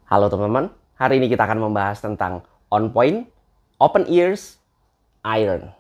Halo teman-teman, hari ini kita akan membahas tentang On Point, Open Ears, Iron.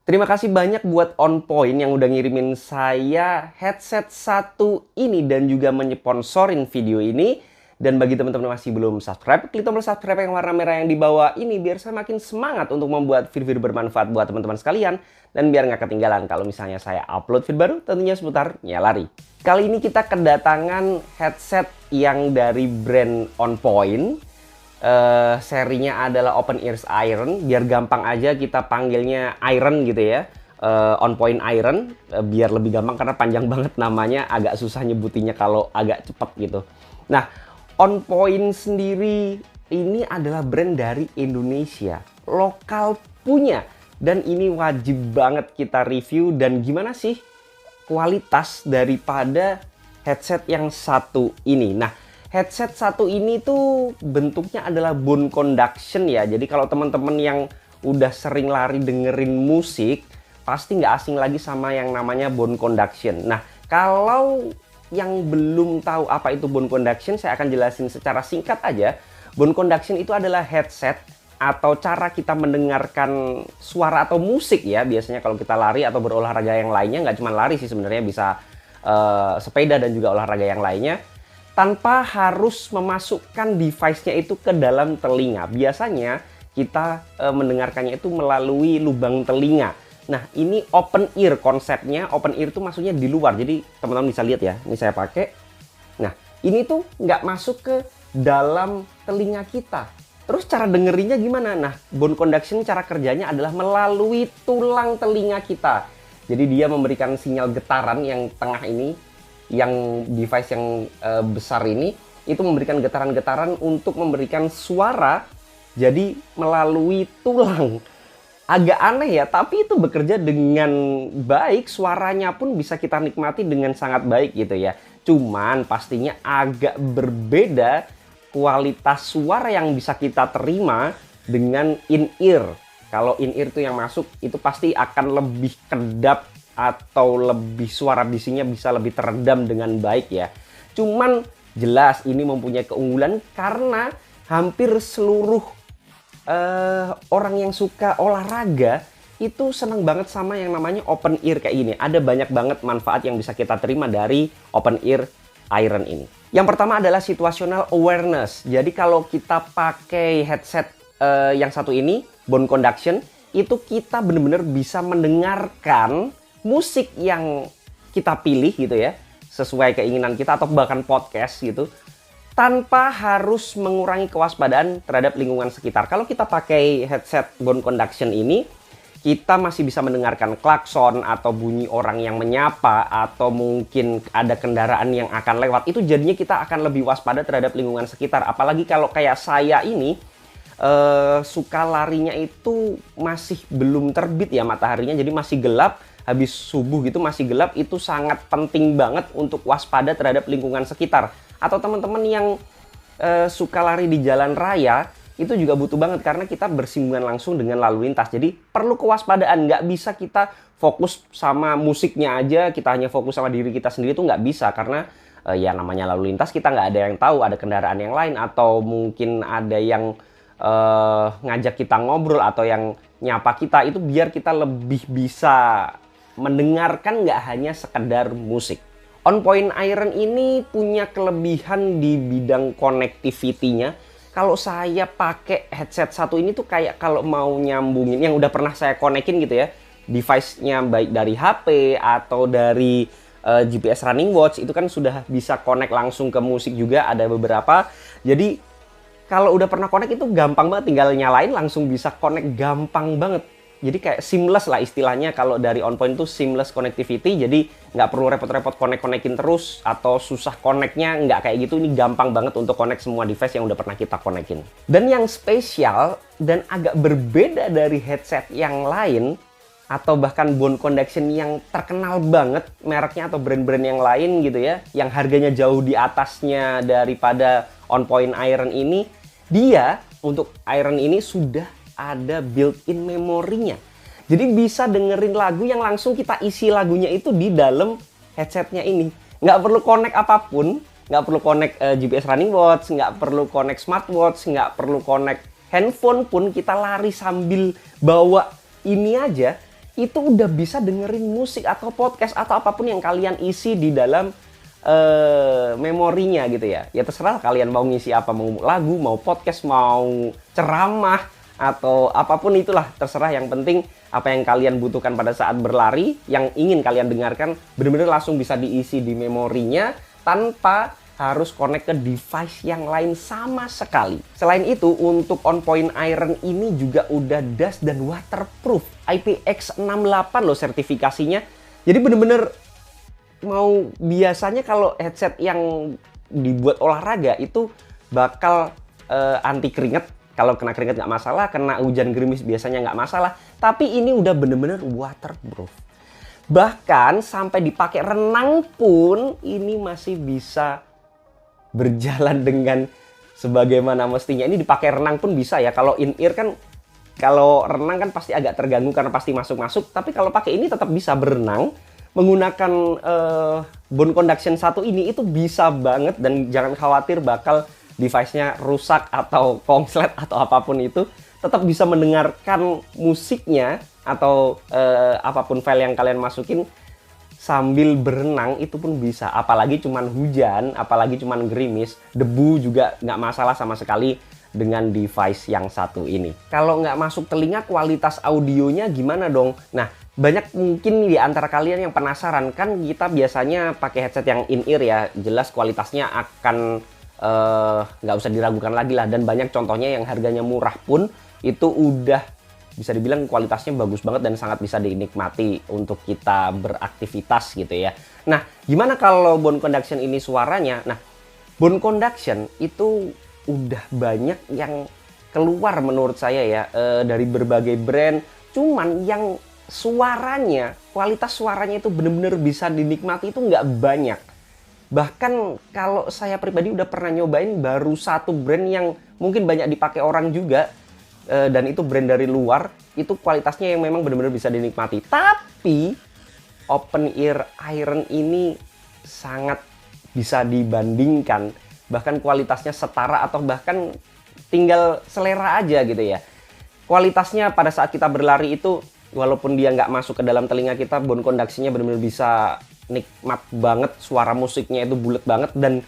Terima kasih banyak buat On Point yang udah ngirimin saya headset satu ini dan juga menyponsorin video ini. Dan bagi teman-teman masih belum subscribe, klik tombol subscribe yang warna merah yang di bawah ini biar saya makin semangat untuk membuat video-video bermanfaat buat teman-teman sekalian. Dan biar nggak ketinggalan kalau misalnya saya upload video baru tentunya seputar nyalari. Kali ini kita kedatangan headset yang dari brand On Point. Serinya adalah Open Ears Iron, biar gampang aja kita panggilnya Iron gitu ya. On Point Iron, biar lebih gampang karena panjang banget namanya, agak susah nyebutinnya kalau agak cepet gitu. Nah, On Point sendiri ini adalah brand dari Indonesia, lokal punya, dan ini wajib banget kita review. Dan gimana sih kualitas daripada headset yang satu ini? Nah, headset satu ini tuh bentuknya adalah bone conduction ya. Jadi kalau teman-teman yang udah sering lari dengerin musik, pasti nggak asing lagi sama yang namanya bone conduction. Nah, kalau yang belum tahu apa itu bone conduction, saya akan jelasin secara singkat aja. Bone conduction itu adalah headset atau cara kita mendengarkan suara atau musik ya. Biasanya kalau kita lari atau berolahraga yang lainnya, nggak cuma lari sih sebenarnya, bisa sepeda dan juga olahraga yang lainnya, tanpa harus memasukkan device-nya itu ke dalam telinga. Biasanya kita mendengarkannya itu melalui lubang telinga. Nah, ini open ear konsepnya. Open ear itu maksudnya di luar. Jadi teman-teman bisa lihat ya, ini saya pakai. Nah, ini tuh nggak masuk ke dalam telinga kita. Terus cara dengerinnya gimana? Nah, bone conduction cara kerjanya adalah melalui tulang telinga kita. Jadi dia memberikan sinyal getaran yang tengah ini, yang device yang besar ini, itu memberikan getaran-getaran untuk memberikan suara, jadi melalui tulang. Agak aneh ya, tapi itu bekerja dengan baik, suaranya pun bisa kita nikmati dengan sangat baik gitu ya. Cuman pastinya agak berbeda kualitas suara yang bisa kita terima dengan in-ear. Kalau in-ear itu yang masuk, itu pasti akan lebih kedap atau lebih suara bisinya bisa lebih teredam dengan baik ya. Cuman jelas ini mempunyai keunggulan karena hampir seluruh orang yang suka olahraga itu senang banget sama yang namanya open ear kayak gini. Ada banyak banget manfaat yang bisa kita terima dari open ear Iron ini. Yang pertama adalah situational awareness. Jadi kalau kita pakai headset yang satu ini, bone conduction, itu kita benar-benar bisa mendengarkan musik yang kita pilih gitu ya, sesuai keinginan kita atau bahkan podcast gitu, tanpa harus mengurangi kewaspadaan terhadap lingkungan sekitar. Kalau kita pakai headset bone conduction ini, kita masih bisa mendengarkan klakson atau bunyi orang yang menyapa atau mungkin ada kendaraan yang akan lewat. Itu jadinya kita akan lebih waspada terhadap lingkungan sekitar. Apalagi kalau kayak saya ini suka larinya itu masih belum terbit ya mataharinya, jadi masih gelap. Habis subuh gitu masih gelap, itu sangat penting banget untuk waspada terhadap lingkungan sekitar. Atau teman-teman yang suka lari di jalan raya, itu juga butuh banget karena kita bersinggungan langsung dengan lalu lintas. Jadi perlu kewaspadaan, nggak bisa kita fokus sama musiknya aja, kita hanya fokus sama diri kita sendiri, itu nggak bisa. Karena ya namanya lalu lintas, kita nggak ada yang tahu, ada kendaraan yang lain atau mungkin ada yang ngajak kita ngobrol atau yang nyapa kita. Itu biar kita lebih bisa mendengarkan, nggak hanya sekedar musik. On Point Iron ini punya kelebihan di bidang connectivity-nya. Kalau saya pakai headset satu ini tuh kayak kalau mau nyambungin, yang udah pernah saya konekin gitu ya, device-nya baik dari HP atau dari GPS running watch, itu kan sudah bisa connect langsung ke musik juga, ada beberapa. Jadi kalau udah pernah connect itu gampang banget, tinggal nyalain langsung bisa connect, gampang banget. Jadi kayak seamless lah istilahnya, kalau dari OnPoint itu seamless connectivity. Jadi nggak perlu repot-repot connect-connectin terus atau susah connect-nya, nggak kayak gitu. Ini gampang banget untuk connect semua device yang udah pernah kita connect-in. Dan yang spesial dan agak berbeda dari headset yang lain atau bahkan bone conduction yang terkenal banget mereknya atau brand-brand yang lain gitu ya, yang harganya jauh di atasnya daripada OnPoint Iron ini, dia untuk Iron ini sudah ada built-in memorinya. Jadi bisa dengerin lagu yang langsung kita isi lagunya itu di dalam headsetnya ini. Nggak perlu connect apapun, nggak perlu connect GPS running watch, nggak perlu connect smartwatch, nggak perlu connect handphone pun, kita lari sambil bawa ini aja, itu udah bisa dengerin musik atau podcast atau apapun yang kalian isi di dalam memorinya gitu ya. Ya terserah kalian mau ngisi apa, mau lagu, mau podcast, mau ceramah, atau apapun itulah, terserah. Yang penting apa yang kalian butuhkan pada saat berlari, yang ingin kalian dengarkan, benar-benar langsung bisa diisi di memorinya tanpa harus connect ke device yang lain sama sekali. Selain itu, untuk OnPoint Iron ini juga udah dust dan waterproof, IPX68 loh sertifikasinya. Jadi bener-bener mau biasanya kalau headset yang dibuat olahraga itu bakal anti keringet. Kalau kena keringet nggak masalah, kena hujan gerimis biasanya nggak masalah. Tapi ini udah bener-bener waterproof. Bahkan sampai dipakai renang pun ini masih bisa berjalan dengan sebagaimana mestinya. Ini dipakai renang pun bisa ya. Kalau in-ear kan, kalau renang kan pasti agak terganggu karena pasti masuk-masuk. Tapi kalau pakai ini tetap bisa berenang. Menggunakan bone conduction 1 ini itu bisa banget, dan jangan khawatir bakal device-nya rusak atau konslet atau apapun itu, tetap bisa mendengarkan musiknya atau apapun file yang kalian masukin sambil berenang itu pun bisa. Apalagi cuman hujan, apalagi cuman gerimis, debu juga nggak masalah sama sekali dengan device yang satu ini. Kalau nggak masuk telinga, kualitas audionya gimana dong? Nah, banyak mungkin di antara kalian yang penasaran, kan kita biasanya pakai headset yang in-ear ya, jelas kualitasnya akan nggak usah diragukan lagi lah. Dan banyak contohnya yang harganya murah pun itu udah bisa dibilang kualitasnya bagus banget dan sangat bisa dinikmati untuk kita beraktivitas gitu ya. Nah, gimana kalau bone conduction ini suaranya? Nah, bone conduction itu udah banyak yang keluar menurut saya ya, dari berbagai brand. Cuman yang suaranya, kualitas suaranya itu bener-bener bisa dinikmati itu nggak banyak. Bahkan kalau saya pribadi udah pernah nyobain baru satu brand yang mungkin banyak dipakai orang juga, dan itu brand dari luar, itu kualitasnya yang memang benar-benar bisa dinikmati. Tapi open ear Iron ini sangat bisa dibandingkan, bahkan kualitasnya setara atau bahkan tinggal selera aja gitu ya. Kualitasnya pada saat kita berlari itu, walaupun dia nggak masuk ke dalam telinga kita, bone conduction-nya benar-benar bisa nikmat banget, suara musiknya itu bulat banget, dan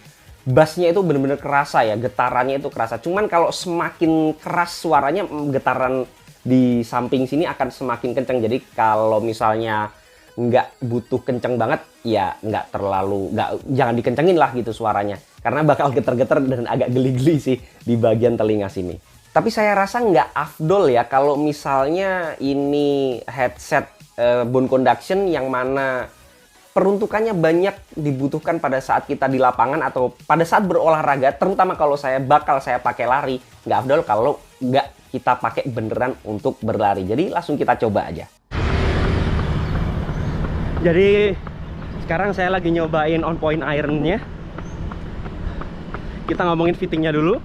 bassnya itu benar-benar kerasa ya, getarannya itu kerasa. Cuman kalau semakin keras suaranya, getaran di samping sini akan semakin kenceng. Jadi kalau misalnya nggak butuh kenceng banget, ya jangan dikencengin lah gitu suaranya, karena bakal geter-geter dan agak geli-geli sih di bagian telinga sini. Tapi saya rasa nggak afdol ya kalau misalnya ini headset bone conduction yang mana peruntukannya banyak dibutuhkan pada saat kita di lapangan atau pada saat berolahraga, terutama kalau saya pakai lari. Nggak afdol kalau nggak kita pakai beneran untuk berlari. Jadi langsung kita coba aja. Jadi sekarang saya lagi nyobain OnPoint Iron-nya. Kita ngomongin fittingnya dulu.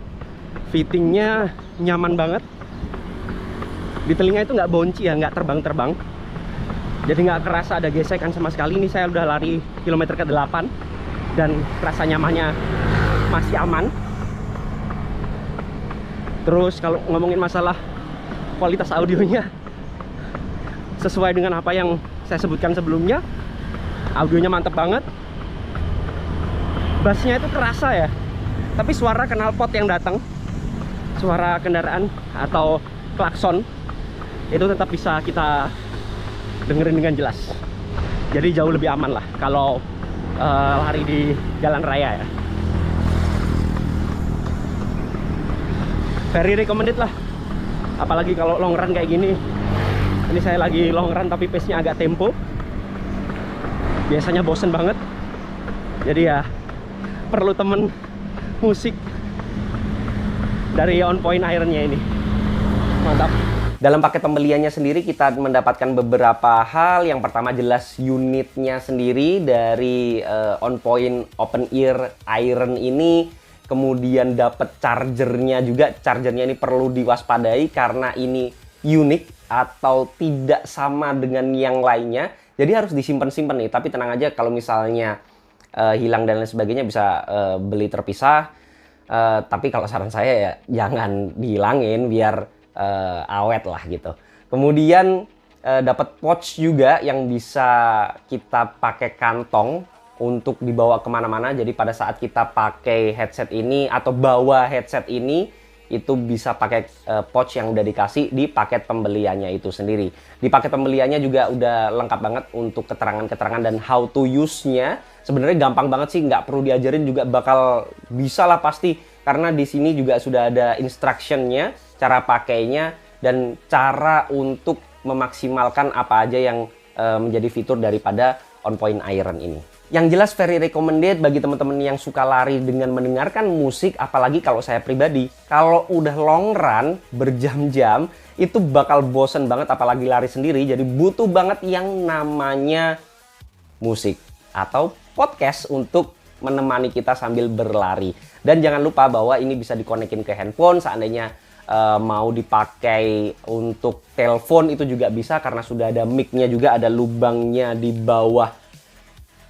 Fittingnya nyaman banget. Di telinga itu nggak bouncy ya, nggak terbang-terbang. Jadi nggak kerasa ada gesekan sama sekali. Ini saya udah lari kilometer ke-8 dan rasa nyamannya masih aman. Terus kalau ngomongin masalah kualitas audionya, sesuai dengan apa yang saya sebutkan sebelumnya, audionya mantep banget. Bassnya itu kerasa ya, tapi suara knalpot yang datang, suara kendaraan atau klakson, itu tetap bisa kita dengerin dengan jelas. Jadi jauh lebih aman lah kalau lari di jalan raya ya. Very recommended lah. Apalagi kalau long run kayak gini, Ini saya lagi long run tapi pace-nya agak tempo. Biasanya bosen banget. Jadi ya perlu temen musik dari On Point Iron-nya ini. Mantap. Dalam paket pembeliannya sendiri kita mendapatkan beberapa hal. Yang pertama jelas unitnya sendiri dari On Point Open Ear Iron ini. Kemudian dapat chargernya juga. Chargernya ini perlu diwaspadai karena ini unik atau tidak sama dengan yang lainnya. Jadi harus disimpan-simpan nih. Tapi tenang aja kalau misalnya hilang dan lain sebagainya bisa beli terpisah. Tapi kalau saran saya ya jangan dihilangin biar awet lah gitu. Kemudian dapat pouch juga yang bisa kita pakai kantong untuk dibawa kemana-mana. Jadi pada saat kita pakai headset ini atau bawa headset ini, itu bisa pakai pouch yang udah dikasih di paket pembeliannya itu sendiri. Di paket pembeliannya juga udah lengkap banget untuk keterangan-keterangan dan how to use-nya. Sebenarnya gampang banget sih, nggak perlu diajarin juga bakal bisa lah pasti. Karena di sini juga sudah ada instruction-nya, cara pakainya, dan cara untuk memaksimalkan apa aja yang menjadi fitur daripada On Point Iron ini. Yang jelas very recommended bagi teman-teman yang suka lari dengan mendengarkan musik, apalagi kalau saya pribadi. Kalau udah long run berjam-jam, itu bakal bosen banget apalagi lari sendiri, jadi butuh banget yang namanya musik atau podcast untuk menemani kita sambil berlari. Dan jangan lupa bahwa ini bisa dikonekin ke handphone, seandainya mau dipakai untuk telepon itu juga bisa karena sudah ada mic-nya juga, ada lubangnya di bawah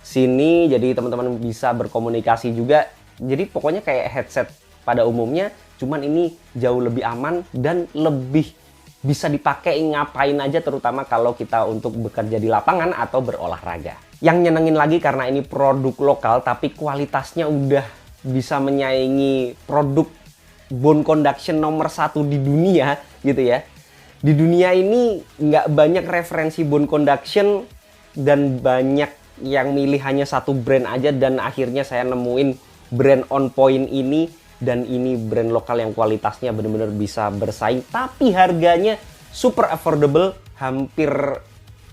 sini, jadi teman-teman bisa berkomunikasi juga. Jadi pokoknya kayak headset pada umumnya, cuman ini jauh lebih aman dan lebih bisa dipakai ngapain aja, terutama kalau kita untuk bekerja di lapangan atau berolahraga. Yang nyenengin lagi karena ini produk lokal tapi kualitasnya udah bisa menyaingi produk bone conduction nomor 1 di dunia gitu ya. Di dunia ini nggak banyak referensi bone conduction dan banyak yang milih hanya satu brand aja, dan akhirnya saya nemuin brand On Point ini, dan ini brand lokal yang kualitasnya benar-benar bisa bersaing tapi harganya super affordable, hampir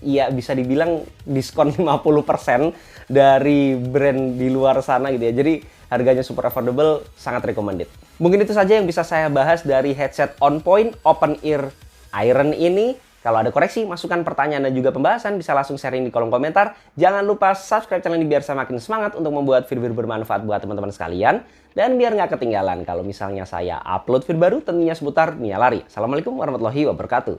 ya bisa dibilang diskon 50% dari brand di luar sana gitu ya. Jadi harganya super affordable, sangat recommended. Mungkin itu saja yang bisa saya bahas dari headset On Point Open Ear Iron ini. Kalau ada koreksi, masukan, pertanyaan, dan juga pembahasan, bisa langsung sharing di kolom komentar. Jangan lupa subscribe channel ini biar saya makin semangat untuk membuat video bermanfaat buat teman-teman sekalian. Dan biar nggak ketinggalan kalau misalnya saya upload video baru tentunya seputar dunia lari. Assalamualaikum warahmatullahi wabarakatuh.